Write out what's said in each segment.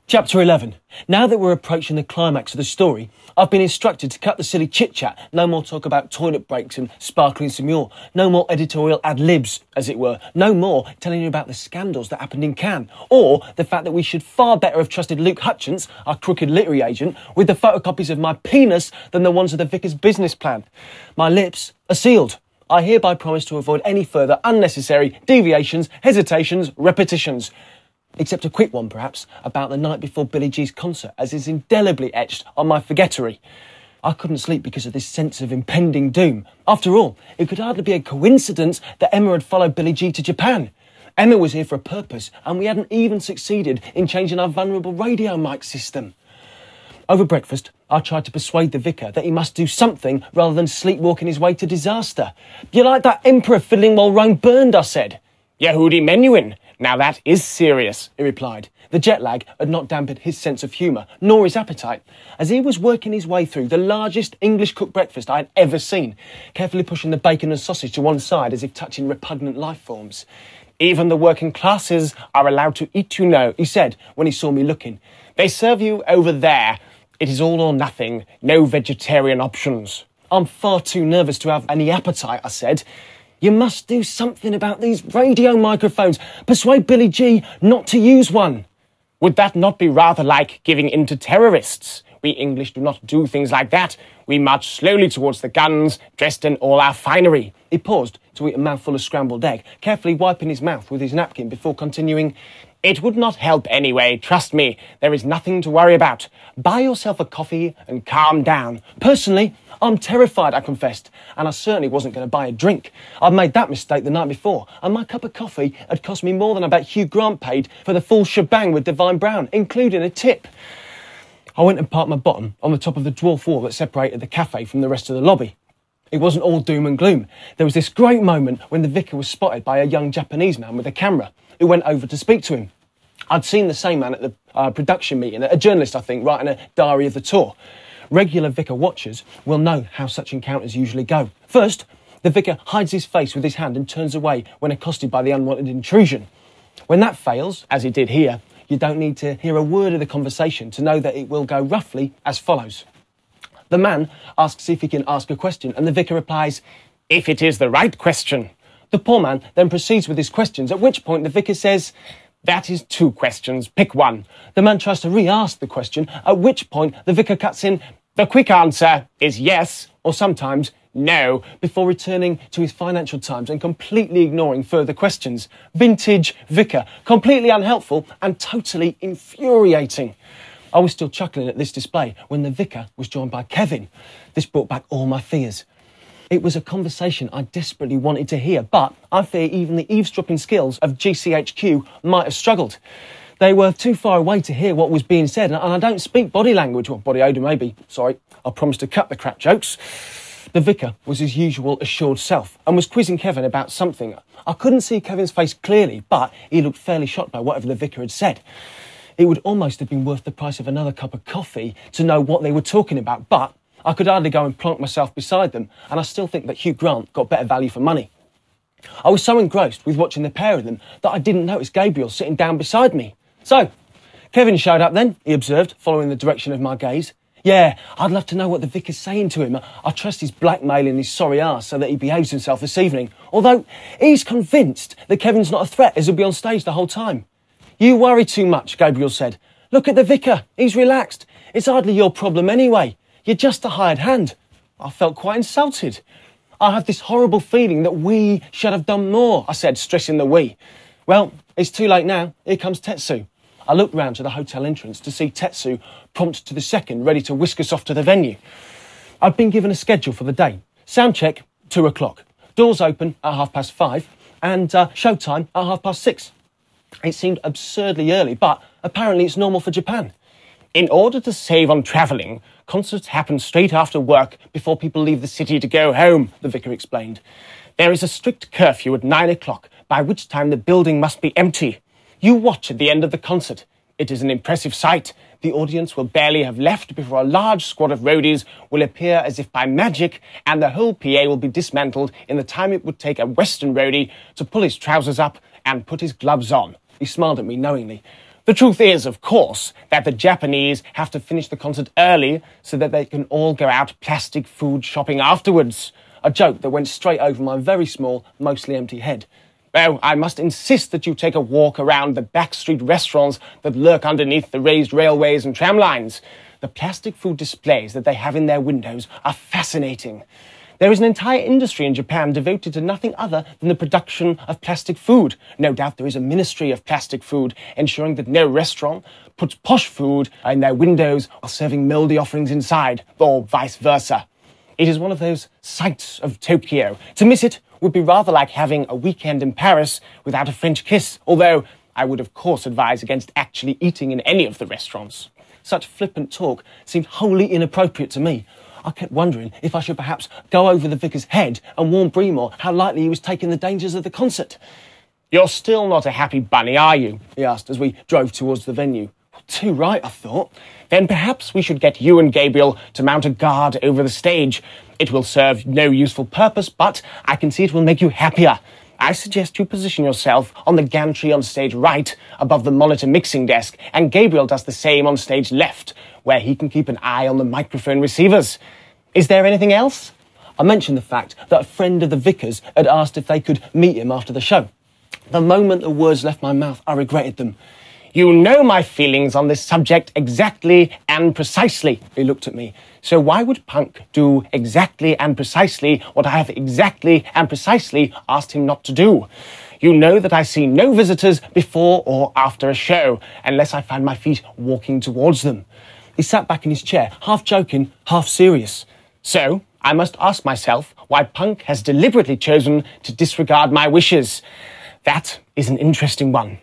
Chapter 11. Now that we're approaching the climax of the story, I've been instructed to cut the silly chit-chat, no more talk about toilet breaks and sparkling Semur, no more editorial ad-libs, as it were, no more telling you about the scandals that happened in Cannes, or the fact that we should far better have trusted Luke Hutchins, our crooked literary agent, with the photocopies of my penis than the ones of the vicar's business plan. My lips are sealed. I hereby promise to avoid any further unnecessary deviations, hesitations, repetitions. Except a quick one, perhaps, about the night before Billy G's concert, as is indelibly etched on my forgettery. I couldn't sleep because of this sense of impending doom. After all, it could hardly be a coincidence that Emma had followed Billy G to Japan. Emma was here for a purpose, and we hadn't even succeeded in changing our vulnerable radio mic system. Over breakfast, I tried to persuade the vicar that he must do something rather than sleepwalking his way to disaster. "You're like that emperor fiddling while Rome burned," I said. "Yehudi Menuhin. Now that is serious," he replied. The jet lag had not dampened his sense of humour, nor his appetite, as he was working his way through the largest English cooked breakfast I had ever seen, carefully pushing the bacon and sausage to one side as if touching repugnant life forms. "Even the working classes are allowed to eat, you know," he said when he saw me looking. "They serve you over there. It is all or nothing, no vegetarian options." "I'm far too nervous to have any appetite," I said. "You must do something about these radio microphones. Persuade Billy G not to use one." "Would that not be rather like giving in to terrorists? We English do not do things like that. We march slowly towards the guns, dressed in all our finery." He paused to eat a mouthful of scrambled egg, carefully wiping his mouth with his napkin before continuing. "It would not help anyway, trust me. There is nothing to worry about. Buy yourself a coffee and calm down." "Personally, I'm terrified," I confessed, and I certainly wasn't going to buy a drink. I'd made that mistake the night before, and my cup of coffee had cost me more than I bet Hugh Grant paid for the full shebang with Divine Brown, including a tip. I went and parked my bottom on the top of the dwarf wall that separated the cafe from the rest of the lobby. It wasn't all doom and gloom. There was this great moment when the vicar was spotted by a young Japanese man with a camera, who went over to speak to him. I'd seen the same man at the production meeting, a journalist, I think, writing a diary of the tour. Regular vicar watchers will know how such encounters usually go. First, the vicar hides his face with his hand and turns away when accosted by the unwanted intrusion. When that fails, as it did here, you don't need to hear a word of the conversation to know that it will go roughly as follows. The man asks if he can ask a question, and the vicar replies, "If it is the right question." The poor man then proceeds with his questions, at which point the vicar says, "That is 2 questions, pick one." The man tries to re-ask the question, at which point the vicar cuts in, "The quick answer is yes, or sometimes no," before returning to his Financial Times and completely ignoring further questions. Vintage vicar, completely unhelpful and totally infuriating. I was still chuckling at this display when the vicar was joined by Kevin. This brought back all my fears. It was a conversation I desperately wanted to hear, but I fear even the eavesdropping skills of GCHQ might have struggled. They were too far away to hear what was being said, and I don't speak body language, or body odour maybe. Sorry, I promised to cut the crap jokes. The vicar was his usual assured self and was quizzing Kevin about something. I couldn't see Kevin's face clearly, but he looked fairly shocked by whatever the vicar had said. It would almost have been worth the price of another cup of coffee to know what they were talking about, but I could hardly go and plonk myself beside them, and I still think that Hugh Grant got better value for money. I was so engrossed with watching the pair of them that I didn't notice Gabriel sitting down beside me. "So, Kevin showed up then," he observed, following the direction of my gaze. "Yeah, I'd love to know what the vicar's saying to him. I trust he's blackmailing his sorry arse so that he behaves himself this evening, although he's convinced that Kevin's not a threat as he'll be on stage the whole time." "You worry too much," Gabriel said. "Look at the vicar. He's relaxed. It's hardly your problem anyway. You're just a hired hand." I felt quite insulted. "I have this horrible feeling that we should have done more," I said, stressing the we. "Well, it's too late now. Here comes Tetsu." I looked round to the hotel entrance to see Tetsu prompt to the second, ready to whisk us off to the venue. I'd been given a schedule for the day. Sound check, 2 o'clock. Doors open at 5:30, and showtime at 6:30. It seemed absurdly early, but apparently it's normal for Japan. "In order to save on travelling, concerts happen straight after work before people leave the city to go home," the vicar explained. "There is a strict curfew at 9 o'clock, by which time the building must be empty. You watch at the end of the concert. It is an impressive sight. The audience will barely have left before a large squad of roadies will appear as if by magic, and the whole PA will be dismantled in the time it would take a Western roadie to pull his trousers up and put his gloves on." He smiled at me knowingly. The truth is, of course, that the Japanese have to finish the concert early so that they can all go out plastic food shopping afterwards. A joke that went straight over my very small, mostly empty head. Oh, I must insist that you take a walk around the backstreet restaurants that lurk underneath the raised railways and tram lines. The plastic food displays that they have in their windows are fascinating. There is an entire industry in Japan devoted to nothing other than the production of plastic food. No doubt there is a ministry of plastic food, ensuring that no restaurant puts posh food in their windows while serving mouldy offerings inside, or vice versa. It is one of those sights of Tokyo. To miss it would be rather like having a weekend in Paris without a French kiss, although I would of course advise against actually eating in any of the restaurants. Such flippant talk seemed wholly inappropriate to me. I kept wondering if I should perhaps go over the vicar's head and warn Breamore how lightly he was taking the dangers of the concert. "You're still not a happy bunny, are you?" he asked as we drove towards the venue. Too right, I thought. "Then perhaps we should get you and Gabriel to mount a guard over the stage. It will serve no useful purpose, but I can see it will make you happier. I suggest you position yourself on the gantry on stage right, above the monitor mixing desk, and Gabriel does the same on stage left, where he can keep an eye on the microphone receivers. Is there anything else?" I mentioned the fact that a friend of the vicar's had asked if they could meet him after the show. The moment the words left my mouth, I regretted them. "You know my feelings on this subject exactly and precisely," he looked at me. "So why would Punk do exactly and precisely what I have exactly and precisely asked him not to do? You know that I see no visitors before or after a show, unless I find my feet walking towards them." He sat back in his chair, half joking, half serious. "So I must ask myself why Punk has deliberately chosen to disregard my wishes. That is an interesting one."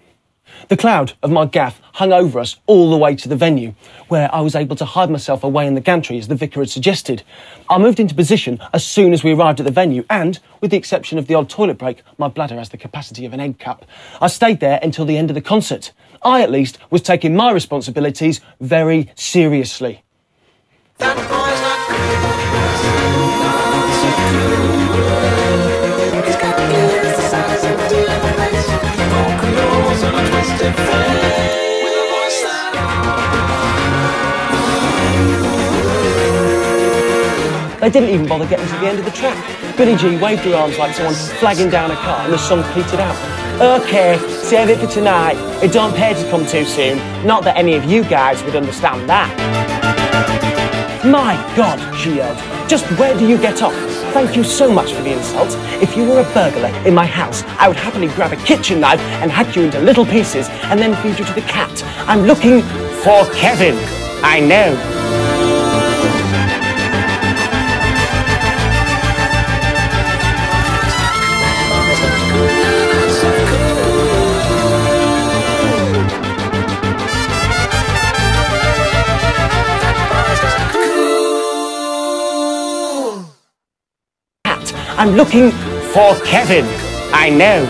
The cloud of my gaff hung over us all the way to the venue, where I was able to hide myself away in the gantry as the vicar had suggested. I moved into position as soon as we arrived at the venue and, with the exception of the odd toilet break, my bladder has the capacity of an egg cup. I stayed there until the end of the concert. I, at least, was taking my responsibilities very seriously. That boy's not cool, not so cool. He's got ears the size of diamonds, vocal nose and a twisted face, with a voice that They didn't even bother getting to the end of the track. Billie Jean waved her arms like someone flagging down a car and the song petered out. "Okay, save it for tonight. It don't pay to come too soon. Not that any of you guys would understand that." "My God," she yelled, "just where do you get off? Thank you so much for the insult. If you were a burglar in my house, I would happily grab a kitchen knife and hack you into little pieces and then feed you to the cat. I'm looking For Kevin, I know. I'm looking for Kevin, I know.